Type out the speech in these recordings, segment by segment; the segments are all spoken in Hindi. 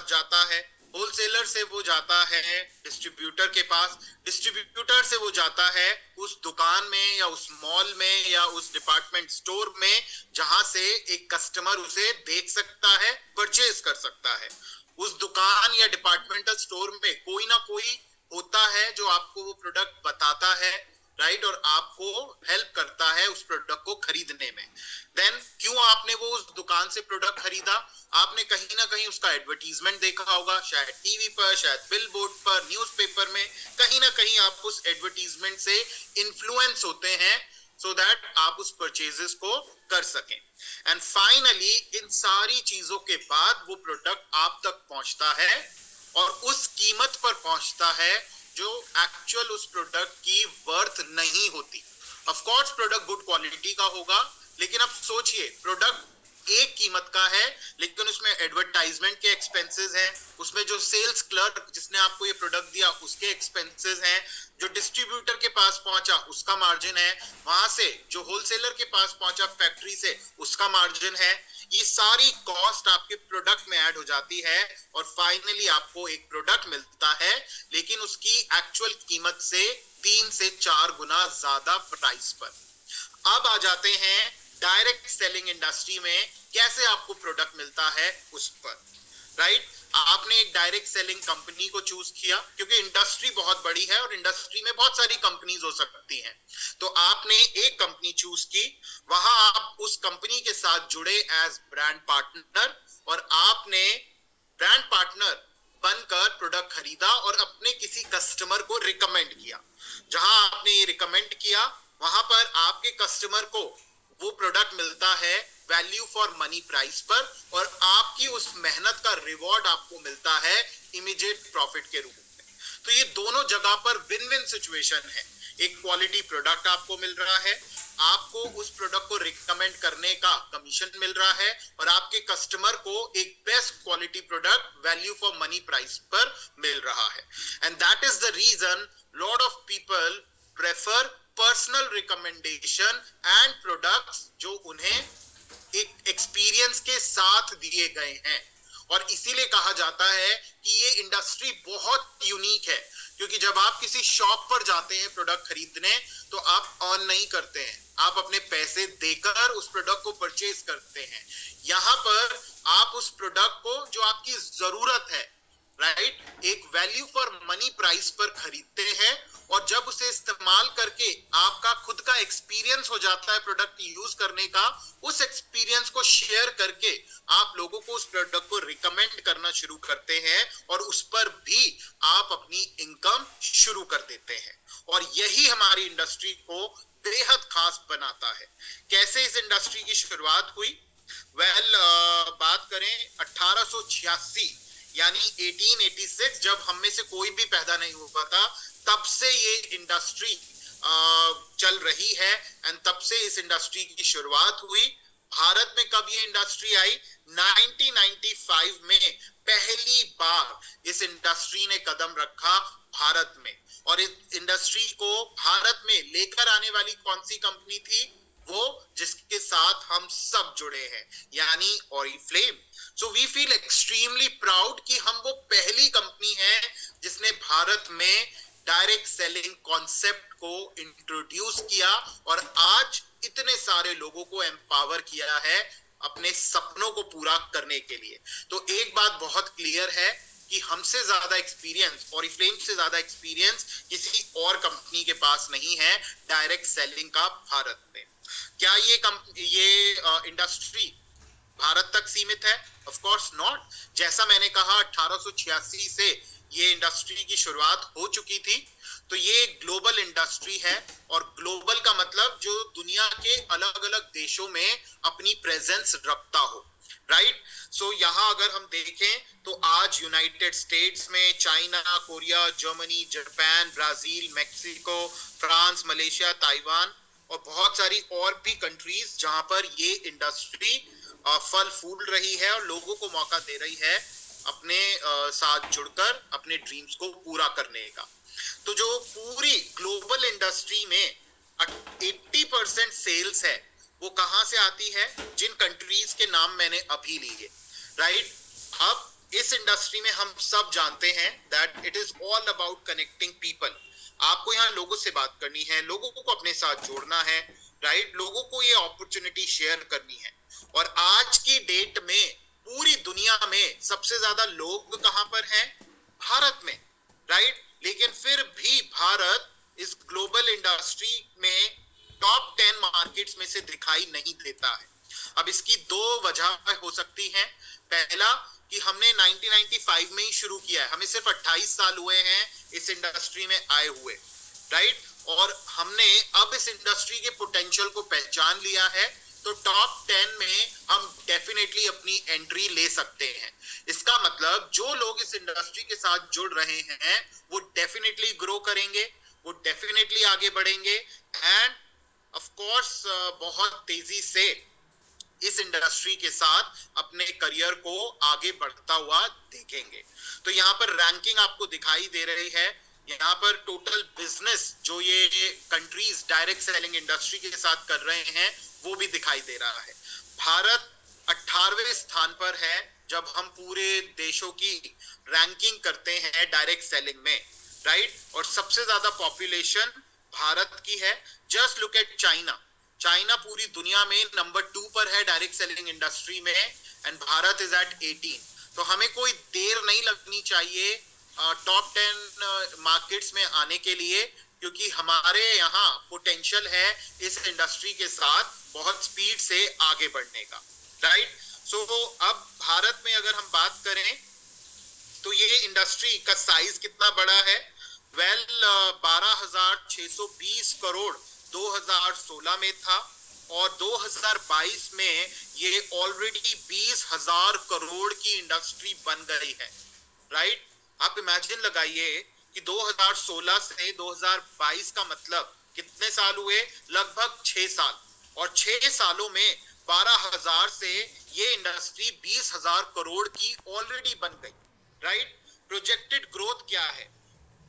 जाता है, होलसेलर से वो जाता है डिस्ट्रीब्यूटर के पास, डिस्ट्रीब्यूटर से वो जाता है उस दुकान में या उस मॉल में या उस डिपार्टमेंट स्टोर में जहां से एक कस्टमर उसे देख सकता है, परचेज कर सकता है। उस दुकान या डिपार्टमेंटल स्टोर में कोई ना कोई होता है जो आपको वो प्रोडक्ट बताता है, राइट, और आपको हेल्प करता है उस प्रोडक्ट को खरीदने में। देन क्यों आपने वो उस दुकान से प्रोडक्ट खरीदा? आपने कहीं ना कहीं उसका एडवर्टीजमेंट देखा होगा, शायद टीवी पर, शायद बिलबोर्ड पर, न्यूज़पेपर में, कहीं ना कहीं आप उस एडवर्टीजमेंट से इन्फ्लुएंस होते हैं सो दैट आप उस परचेजेस को कर सकें। एंड फाइनली इन सारी चीजों के बाद वो प्रोडक्ट आप तक पहुंचता है और उस कीमत पर पहुंचता है जो एक्चुअल उस प्रोडक्ट की वर्थ नहीं होती। Of course product good quality का होगा, लेकिन अब सोचिए प्रोडक्ट एक कीमत का है लेकिन उसमें एडवर्टाइजमेंट के एक्सपेंसेस हैं, उसमें जो सेल्स क्लर्क जिसने आपको ये प्रोडक्ट दिया उसके एक्सपेंसेस हैं, जो डिस्ट्रीब्यूटर के पास पहुंचा उसका मार्जिन है, वहां से जो होलसेलर के पास पहुंचा फैक्ट्री से उसका मार्जिन है। ये सारी कॉस्ट आपके प्रोडक्ट में ऐड हो जाती है और फाइनली आपको एक प्रोडक्ट मिलता है लेकिन उसकी एक्चुअल कीमत से 3 से 4 गुना ज्यादा प्राइस पर। अब आ जाते हैं डायरेक्ट सेलिंग इंडस्ट्री में कैसे आपको प्रोडक्ट मिलता है उस पर, राइट। आपने एक डायरेक्ट सेलिंग कंपनी को चूज किया क्योंकि इंडस्ट्री बहुत बड़ी है और इंडस्ट्री में बहुत सारी कंपनीज हो सकती हैं, तो आपने एक कंपनी चूज की, वहां आप उस कंपनी के साथ जुड़े एज ब्रांड पार्टनर और आपने ब्रांड पार्टनर बनकर प्रोडक्ट खरीदा और अपने किसी कस्टमर को रिकमेंड किया। जहां आपने ये रिकमेंड किया वहां पर आपके कस्टमर को वो प्रोडक्ट मिलता है वैल्यू फॉर मनी प्राइस पर और आपकी उस मेहनत का रिवॉर्ड आपको मिलता है इमीडिएट प्रॉफिट के रूप में। तो ये दोनों जगह पर विन विन सिचुएशन है। एक क्वालिटी प्रोडक्ट आपको मिल रहा है, आपको उस प्रोडक्ट को रिकमेंड करने का कमीशन मिल रहा है और आपके कस्टमर को एक best quality product value for money price पर मिल रहा है। And that is the reason lot of people prefer personal recommendation and products जो उन्हें एक एक्सपीरियंस के साथ दिए गए हैं। और इसीलिए कहा जाता है कि ये इंडस्ट्री बहुत यूनिक है क्योंकि जब आप किसी शॉप पर जाते हैं प्रोडक्ट खरीदने तो आप अर्न नहीं करते हैं, आप अपने पैसे देकर उस प्रोडक्ट को परचेज करते हैं। यहाँ पर आप उस प्रोडक्ट को जो आपकी जरूरत है, राइट, एक वैल्यू फॉर मनी प्राइस पर खरीदते हैं और जब उसे इस्तेमाल करके आपका खुद का एक्सपीरियंस हो जाता है प्रोडक्ट यूज करने का, उस एक्सपीरियंस को शेयर करके आप लोगों को उस प्रोडक्ट को रिकमेंड करना शुरू करते हैं और उस पर भी आप अपनी इनकम शुरू कर देते हैं। और यही हमारी इंडस्ट्री को बेहद खास बनाता है। कैसे इस इंडस्ट्री की शुरुआत हुई? बात करें 1886 यानी 1886, जब हम में से कोई भी पैदा नहीं हुआ था तब से ये इंडस्ट्री चल रही है एंड तब से इस इंडस्ट्री की शुरुआत हुई। भारत में कब ये इंडस्ट्री आई? 1995 में पहली बार इस इंडस्ट्री ने कदम रखा भारत में। और इस इंडस्ट्री को भारत में लेकर आने वाली कौन सी कंपनी थी? वो जिसके साथ हम सब जुड़े हैं, यानी Oriflame. So we feel extremely proud कि हम वो पहली कंपनी है जिसने भारत में डायरेक्ट सेलिंग कॉन्सेप्ट को इंट्रोड्यूस किया और आज इतने सारे लोगों को एम्पावर किया है अपने सपनों को पूरा करने के लिए। तो एक बात बहुत क्लियर है कि हमसे ज्यादा एक्सपीरियंस, ऑरिफ्लेम से ज्यादा एक्सपीरियंस किसी और कंपनी के पास नहीं है डायरेक्ट सेलिंग का भारत में। क्या ये इंडस्ट्री भारत तक सीमित है? Of course not. जैसा मैंने कहा 1886 से ये इंडस्ट्री की शुरुआत हो चुकी थी, तो ये ग्लोबल इंडस्ट्री है और ग्लोबल का मतलब जो दुनिया के अलग अलग देशों में अपनी प्रेजेंस रखता हो, राइट। सो यहाँ अगर हम देखें तो आज यूनाइटेड स्टेट्स में China, Korea, Germany, Japan, Brazil, Mexico, France, Malaysia, Taiwan और बहुत सारी और भी कंट्रीज जहां पर ये इंडस्ट्री फल फूल रही है और लोगों को मौका दे रही है अपने साथ जुड़कर अपने ड्रीम्स को पूरा करने का। तो जो पूरी ग्लोबल इंडस्ट्री में 80% सेल्स है वो कहां से आती है? जिन कंट्रीज के नाम मैंने अभी लिए, राइट। अब इस इंडस्ट्री में हम सब जानते हैं that it is all about connecting people. आपको यहाँ लोगों से बात करनी है, लोगों को अपने साथ जोड़ना है, राइट, लोगों को ये अपॉर्चुनिटी शेयर करनी है। और आज की डेट में पूरी दुनिया में सबसे ज्यादा लोग कहां पर हैं? भारत में, राइट। लेकिन फिर भी भारत इस ग्लोबल इंडस्ट्री में टॉप 10 मार्केट्स में से दिखाई नहीं देता है। अब इसकी दो वजह हो सकती हैं। पहला कि हमने 1995 में ही शुरू किया है, हमें सिर्फ 28 साल हुए हैं इस इंडस्ट्री में आए हुए, राइट। और हमने अब इस इंडस्ट्री के पोटेंशियल को पहचान लिया है, तो टॉप 10 में हम डेफिनेटली अपनी एंट्री ले सकते हैं। इसका मतलब जो लोग इस इंडस्ट्री के साथ जुड़ रहे हैं वो डेफिनेटली ग्रो करेंगे, वो डेफिनेटली आगे बढ़ेंगे एंड ऑफ कोर्स बहुत तेजी से इस इंडस्ट्री के साथ अपने करियर को आगे बढ़ता हुआ देखेंगे। तो यहाँ पर रैंकिंग आपको दिखाई दे रही है, यहाँ पर टोटल बिजनेस जो ये कंट्रीज डायरेक्ट सेलिंग इंडस्ट्री के साथ कर रहे हैं वो भी दिखाई दे रहा है। भारत 18वें स्थान पर है जब हम पूरे देशों की रैंकिंग करते हैं डायरेक्ट सेलिंग में, राइट। और सबसे ज्यादा पॉपुलेशन भारत की है। Just look at China, China पूरी दुनिया में नंबर 2 पर है डायरेक्ट सेलिंग इंडस्ट्री में एंड भारत इज एट 18। तो हमें कोई देर नहीं लगनी चाहिए टॉप 10 मार्केट्स में आने के लिए, क्योंकि हमारे यहाँ पोटेंशियल है इस इंडस्ट्री के साथ बहुत स्पीड से आगे बढ़ने का, राइट। सो अब भारत में अगर हम बात करें तो ये इंडस्ट्री का साइज कितना बड़ा है? वेल 12,620 करोड़ 2016 में था और 2022 में ये ऑलरेडी 20,000 करोड़ की इंडस्ट्री बन गई है, राइट। आप इमेजिन लगाइए कि 2016 से 2022 का मतलब कितने साल हुए? लगभग 6 साल। और 6 सालों में 12,000 से ये इंडस्ट्री 20,000 करोड़ की ऑलरेडी बन गई, राइट। प्रोजेक्टेड ग्रोथ क्या है,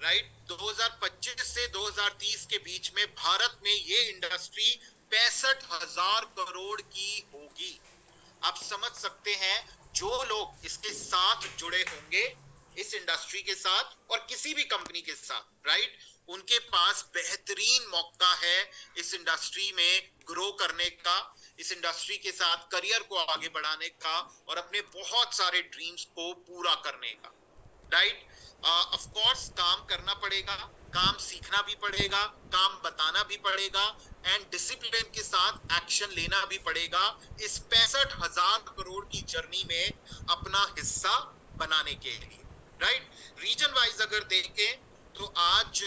राइट? 2025 से 2030 के बीच में भारत में ये इंडस्ट्री 65,000 करोड़ की होगी। आप समझ सकते हैं जो लोग इसके साथ जुड़े होंगे इस इंडस्ट्री के साथ और किसी भी कंपनी के साथ, राइट, उनके पास बेहतरीन मौका है इस इंडस्ट्री में ग्रो करने का, इस इंडस्ट्री के साथ करियर को आगे बढ़ाने का और अपने बहुत सारे ड्रीम्स को पूरा करने का, राइट। ऑफ कोर्स काम करना पड़ेगा, काम सीखना भी पड़ेगा, काम बताना भी पड़ेगा एंड डिसिप्लिन के साथ एक्शन लेना भी पड़ेगा इस 65,000 करोड़ की जर्नी में अपना हिस्सा बनाने के लिए, राइट। रीजन वाइज अगर देखें तो आज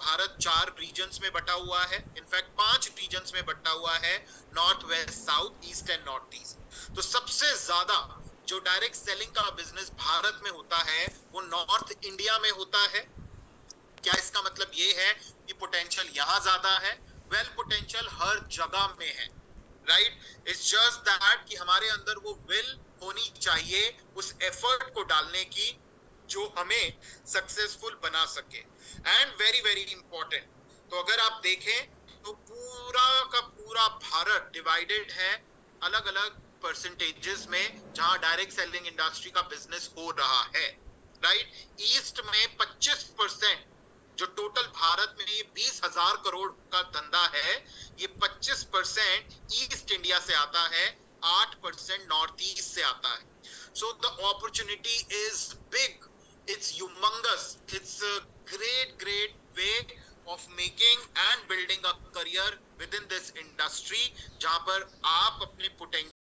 भारत 4 रीजन्स में बटा हुआ है, इनफैक्ट 5 रीजन्स में बटा हुआ है, north, west, south, east and north east. तो सबसे ज्यादा जो डायरेक्ट सेलिंग का बिजनेस भारत में होता है वो नॉर्थ इंडिया में होता है। क्या इसका मतलब ये है कि पोटेंशियल यहां ज्यादा है? वेल, पोटेंशियल हर जगह में है, राइट। इट्स जस्ट दैट कि हमारे अंदर वो विल होनी चाहिए उस एफर्ट को डालने की जो हमें सक्सेसफुल बना सके। एंड वेरी वेरी इंपॉर्टेंट, तो अगर आप देखें तो पूरा का पूरा भारत डिवाइडेड है अलग अलग परसेंटेजेस में जहां डायरेक्ट सेलिंग इंडस्ट्री का बिजनेस हो रहा है, राइट। ईस्ट में 25%, जो टोटल भारत में ये 20,000 करोड़ का धंधा है, ये 25% ईस्ट इंडिया से आता है, 8% नॉर्थ ईस्ट से आता है। So the opportunity is big, it's humongous, it's a great way of making and building a career within this industry जहां पर आप अपने पोटेंशियल